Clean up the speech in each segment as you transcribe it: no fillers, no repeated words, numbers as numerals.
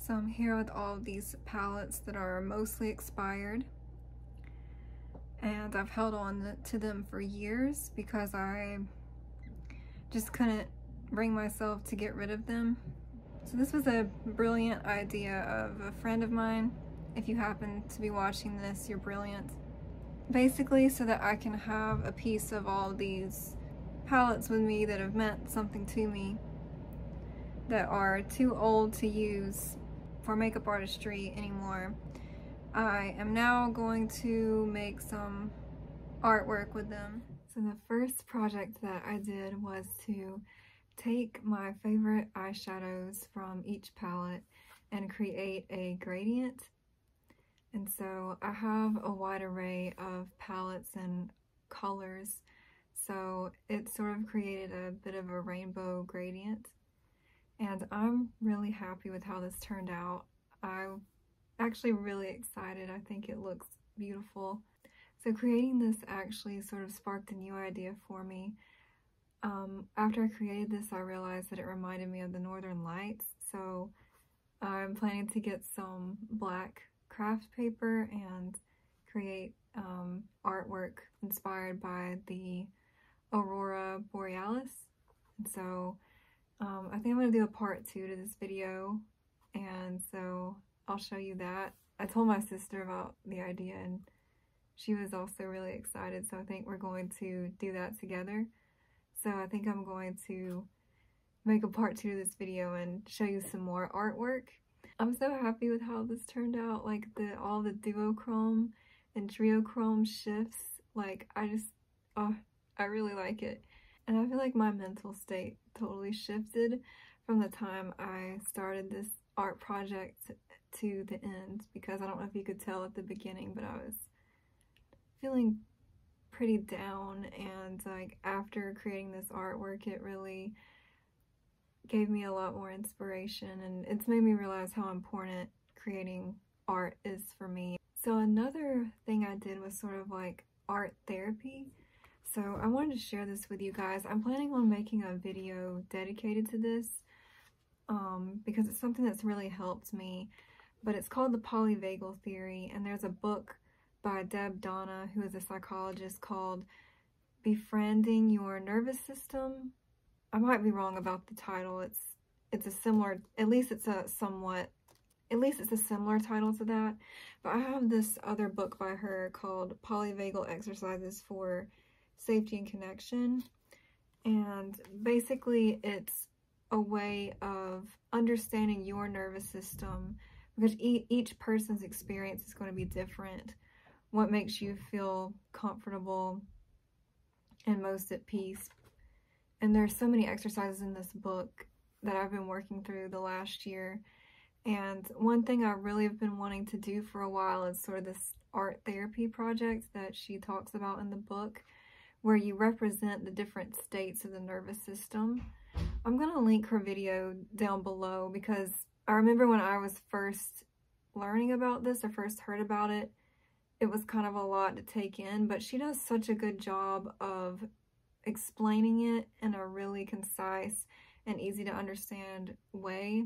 So I'm here with all of these palettes that are mostly expired, and I've held on to them for years because I just couldn't bring myself to get rid of them. So this was a brilliant idea of a friend of mine. If you happen to be watching this, you're brilliant. Basically, so that I can have a piece of all these palettes with me that have meant something to me, that are too old to use for makeup artistry anymore. I am now going to make some artwork with them. So the first project that I did was to take my favorite eyeshadows from each palette and create a gradient. And so I have a wide array of palettes and colors, so it sort of created a bit of a rainbow gradient. And I'm really happy with how this turned out. I'm actually really excited. I think it looks beautiful. So creating this actually sort of sparked a new idea for me. After I created this, I realized that it reminded me of the Northern Lights. So I'm planning to get some black craft paper and create artwork inspired by the Aurora Borealis. And so I think I'm going to do a part 2 to this video, and so I'll show you that. I told my sister about the idea and she was also really excited, so I think we're going to do that together. So I think I'm going to make a part 2 to this video and show you some more artwork. I'm so happy with how this turned out, like all the duochrome and triochrome shifts. Like I really like it. And I feel like my mental state totally shifted from the time I started this art project to the end, because I don't know if you could tell at the beginning, but I was feeling pretty down, and like after creating this artwork, it really gave me a lot more inspiration, and it's made me realize how important creating art is for me. So another thing I did was sort of like art therapy. So I wanted to share this with you guys. I'm planning on making a video dedicated to this because it's something that's really helped me, but it's called the Polyvagal theory, and there's a book by Deb Donna, who is a psychologist, called Befriending Your Nervous System. I might be wrong about the title. It's a similar, at least it's a similar title to that. But I have this other book by her called Polyvagal Exercises for Safety and Connection. And basically it's a way of understanding your nervous system, because each person's experience is going to be different. What makes you feel comfortable and most at peace. And there's so many exercises in this book that I've been working through the last year. And one thing I really have been wanting to do for a while is sort of this art therapy project that she talks about in the book, where you represent the different states of the nervous system. I'm going to link her video down below, because I remember when I was first learning about this, or first heard about it, it was kind of a lot to take in, but she does such a good job of explaining it in a really concise and easy to understand way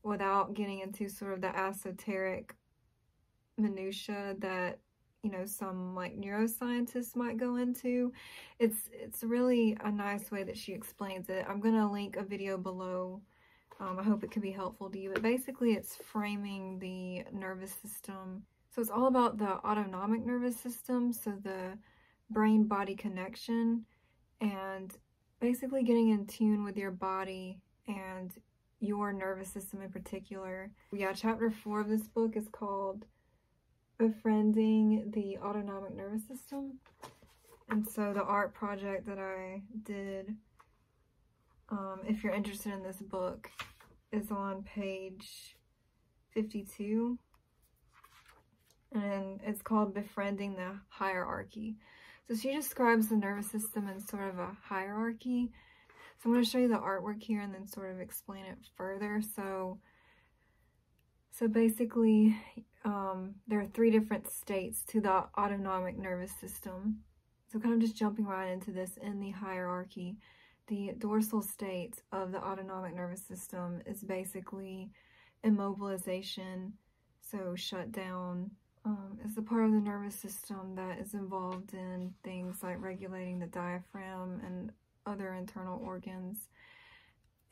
without getting into sort of the esoteric minutia that, you know, some like neuroscientists might go into. It's really a nice way that she explains it. I'm going to link a video below. I hope it can be helpful to you. But basically it's framing the nervous system. So it's all about the autonomic nervous system, so the brain-body connection, and basically getting in tune with your body and your nervous system in particular. Yeah, chapter 4 of this book is called Befriending the Autonomic Nervous System. And so the art project that I did, if you're interested in this book, is on page 52. And it's called Befriending the Hierarchy. So she describes the nervous system in sort of a hierarchy. So I'm going to show you the artwork here and then sort of explain it further. So basically, there are 3 different states to the autonomic nervous system. So kind of just jumping right into this in the hierarchy. The dorsal state of the autonomic nervous system is basically immobilization, so shut down. Is the part of the nervous system that is involved in things like regulating the diaphragm and other internal organs.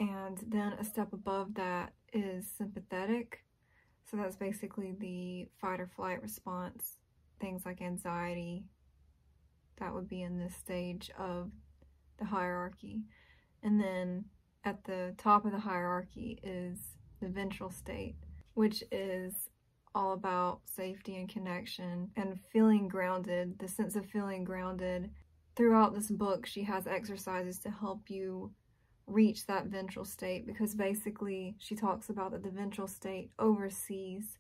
And then a step above that is sympathetic. So that's basically the fight or flight response. Things like anxiety, that would be in this stage of the hierarchy. And then at the top of the hierarchy is the ventral state, which is all about safety and connection and feeling grounded, the sense of feeling grounded. Throughout this book, she has exercises to help you reach that ventral state, because basically she talks about that the ventral state oversees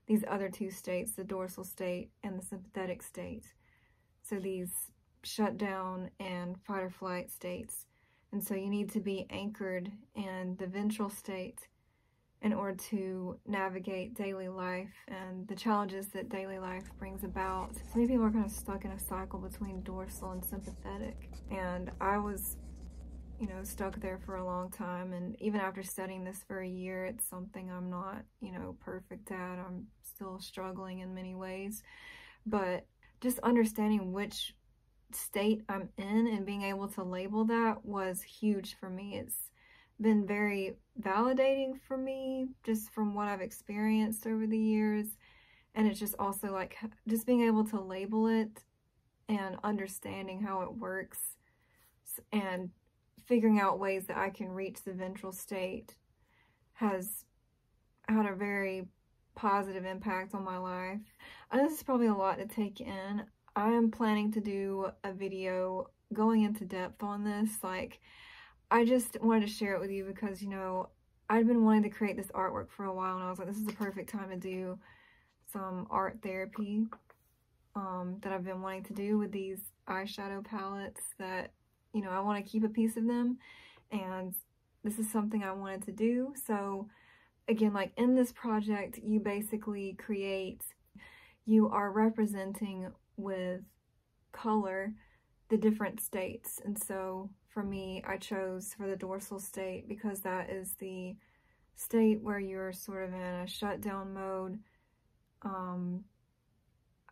these other two states, the dorsal state and the sympathetic state. So these shutdown and fight or flight states. And so you need to be anchored in the ventral state in order to navigate daily life and the challenges that daily life brings about. So many people are kind of stuck in a cycle between dorsal and sympathetic. And I was, stuck there for a long time. And even after studying this for a year, it's something I'm not, perfect at. I'm still struggling in many ways. But just understanding which state I'm in and being able to label that was huge for me. It's been very validating for me just from what I've experienced over the years. And it's just also like just being able to label it and understanding how it works and figuring out ways that I can reach the ventral state has had a very positive impact on my life. I know this is probably a lot to take in. I am planning to do a video going into depth on this. I just wanted to share it with you because, I'd been wanting to create this artwork for a while, and I was like, this is the perfect time to do some art therapy that I've been wanting to do with these eyeshadow palettes that, I want to keep a piece of them, and this is something I wanted to do. So again, in this project, you basically you are representing with color the different states. And so for me, I chose for the dorsal state because that is the state where you're sort of in a shutdown mode.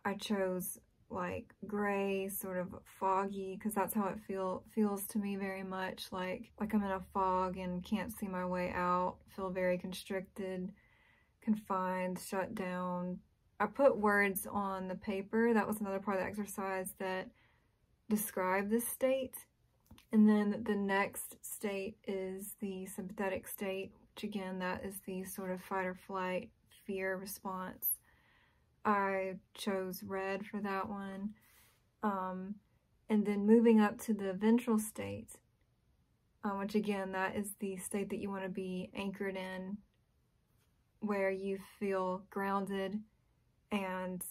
I chose gray, sort of foggy, because that's how it feels to me very much, like I'm in a fog and can't see my way out, feel very constricted, confined, shut down. I put words on the paper. That was another part of the exercise that described this state. And then the next state is the sympathetic state, which again, that is the sort of fight or flight fear response. I chose red for that one. And then moving up to the ventral state, which again, that is the state that you want to be anchored in, where you feel grounded and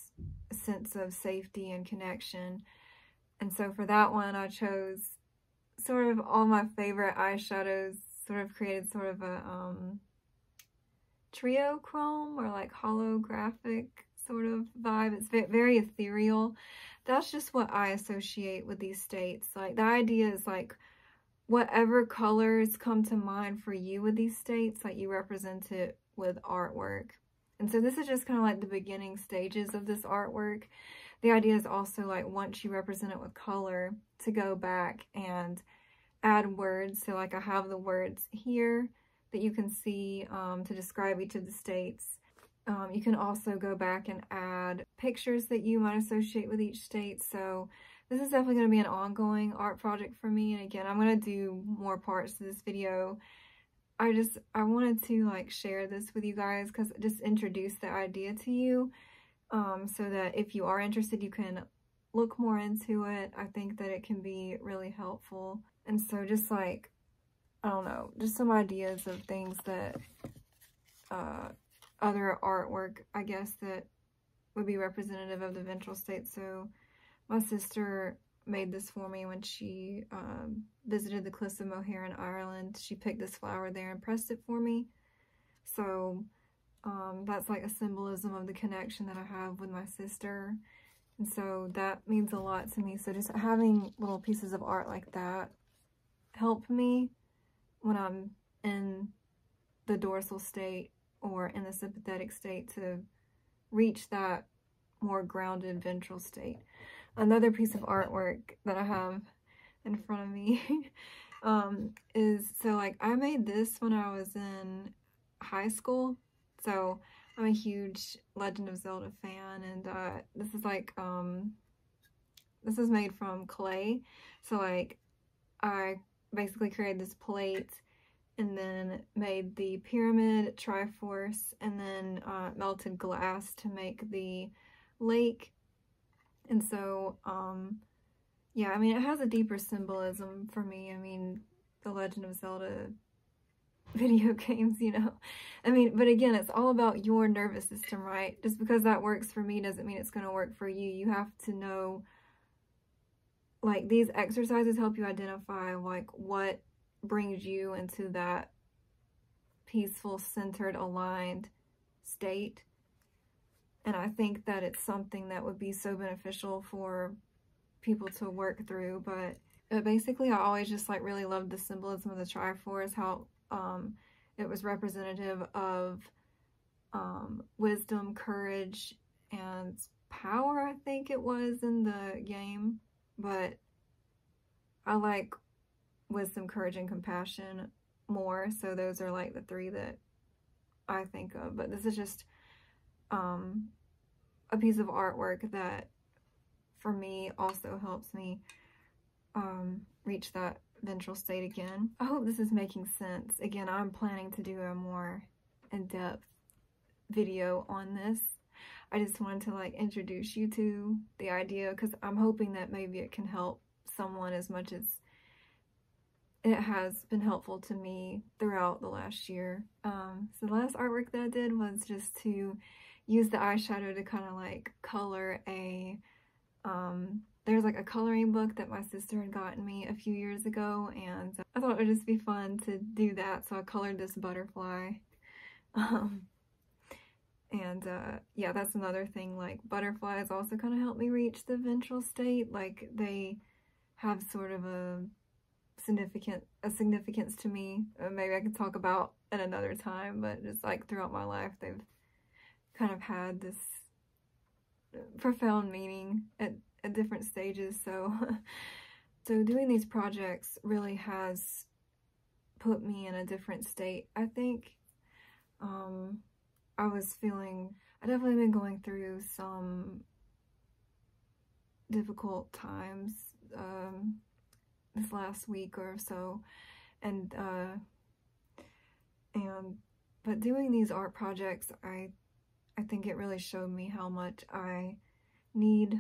a sense of safety and connection. And so for that one, I chose sort of all my favorite eyeshadows, sort of created sort of a trio chrome or holographic sort of vibe. It's very ethereal. That's just what I associate with these states. The idea is whatever colors come to mind for you with these states, you represent it with artwork. And so this is just kind of the beginning stages of this artwork. The idea is also once you represent it with color, to go back and add words. So I have the words here that you can see to describe each of the states. You can also go back and add pictures that you might associate with each state. So this is definitely going to be an ongoing art project for me. And again, I'm going to do more parts to this video. I wanted to share this with you guys, because just introduce the idea to you, so that if you are interested, you can look more into it. I think that it can be really helpful. And so just I don't know, just some ideas of things that other artwork, I guess, that would be representative of the ventral state. So my sister made this for me when she visited the Cliffs of Moher in Ireland. She picked this flower there and pressed it for me. So that's a symbolism of the connection that I have with my sister. And so that means a lot to me. So just having little pieces of art like that help me when I'm in the dorsal state or in the sympathetic state to reach that more grounded ventral state. Another piece of artwork that I have in front of me is, so like I made this when I was in high school. So I'm a huge Legend of Zelda fan, and this is like this is made from clay. So like I basically created this plate and then made the pyramid, Triforce, and then melted glass to make the lake. And so yeah, I mean, it has a deeper symbolism for me. I mean, the Legend of Zelda video games, you know. I mean, but again, it's all about your nervous system, right? Just because that works for me doesn't mean it's going to work for you. You have to know, like, these exercises help you identify, like, what brings you into that peaceful, centered, aligned state. And I think that it's something that would be so beneficial for people to work through. But basically, I always just like really loved the symbolism of the Triforce, how it was representative of wisdom, courage, and power, I think it was in the game. But I like wisdom, courage, and compassion more, so those are like the three that I think of. But this is just a piece of artwork that for me also helps me reach that ventral state again. I hope this is making sense. Again, I'm planning to do a more in-depth video on this. I just wanted to like introduce you to the idea, because I'm hoping that maybe it can help someone as much as it has been helpful to me throughout the last year. So the last artwork that I did was just to use the eyeshadow to kind of like color a there's like a coloring book that my sister had gotten me a few years ago, and I thought it would just be fun to do that, so I colored this butterfly. Yeah, that's another thing, like butterflies also kind of help me reach the ventral state. Like they have sort of a significance to me. Maybe I could talk about at another time, but just like throughout my life they've kind of had this profound meaning at different stages. So so doing these projects really has put me in a different state, I think. I definitely been going through some difficult times this last week or so, but doing these art projects, I think it really showed me how much I need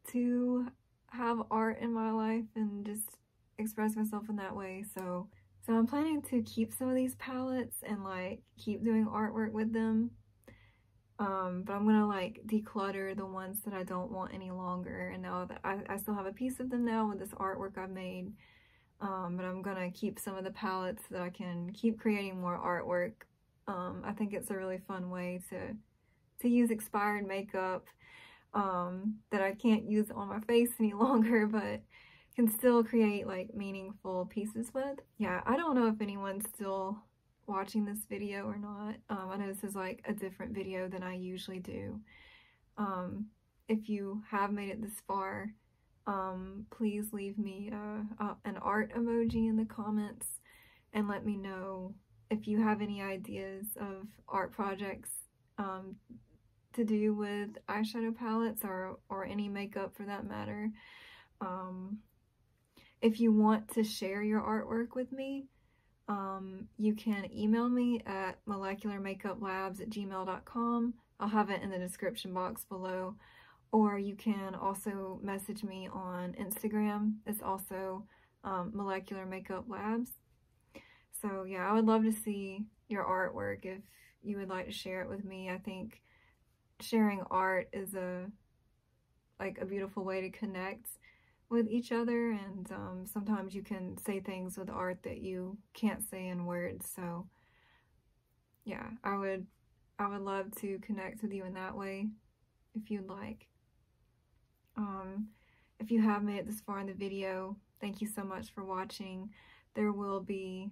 to have art in my life and just express myself in that way. So I'm planning to keep some of these palettes and like keep doing artwork with them. But I'm gonna like declutter the ones that I don't want any longer. And now that I still have a piece of them now with this artwork I've made. But I'm gonna keep some of the palettes so that I can keep creating more artwork. I think it's a really fun way to use expired makeup that I can't use on my face any longer, but can still create like meaningful pieces with. Yeah, I don't know if anyone's still watching this video or not. I know this is like a different video than I usually do. If you have made it this far, please leave me an art emoji in the comments and let me know if you have any ideas of art projects to do with eyeshadow palettes or any makeup for that matter. If you want to share your artwork with me, you can email me at molecularmakeuplabs@gmail.com. I'll have it in the description box below. Or you can also message me on Instagram. It's also molecularmakeuplabs. So yeah, I would love to see your artwork if you would like to share it with me. I think sharing art is a beautiful way to connect with each other, and sometimes you can say things with art that you can't say in words. So yeah, I would love to connect with you in that way if you'd like. If you have made it this far in the video, thank you so much for watching. There will be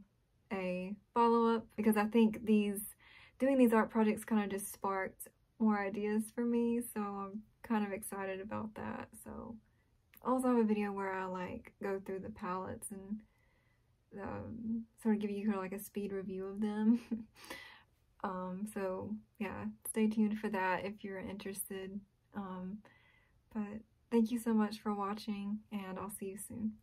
a follow-up, because I think doing these art projects kind of just sparked more ideas for me, so I'm kind of excited about that. So I also have a video where I like go through the palettes and sort of give you kind of like a speed review of them. So yeah, stay tuned for that if you're interested. But thank you so much for watching, and I'll see you soon.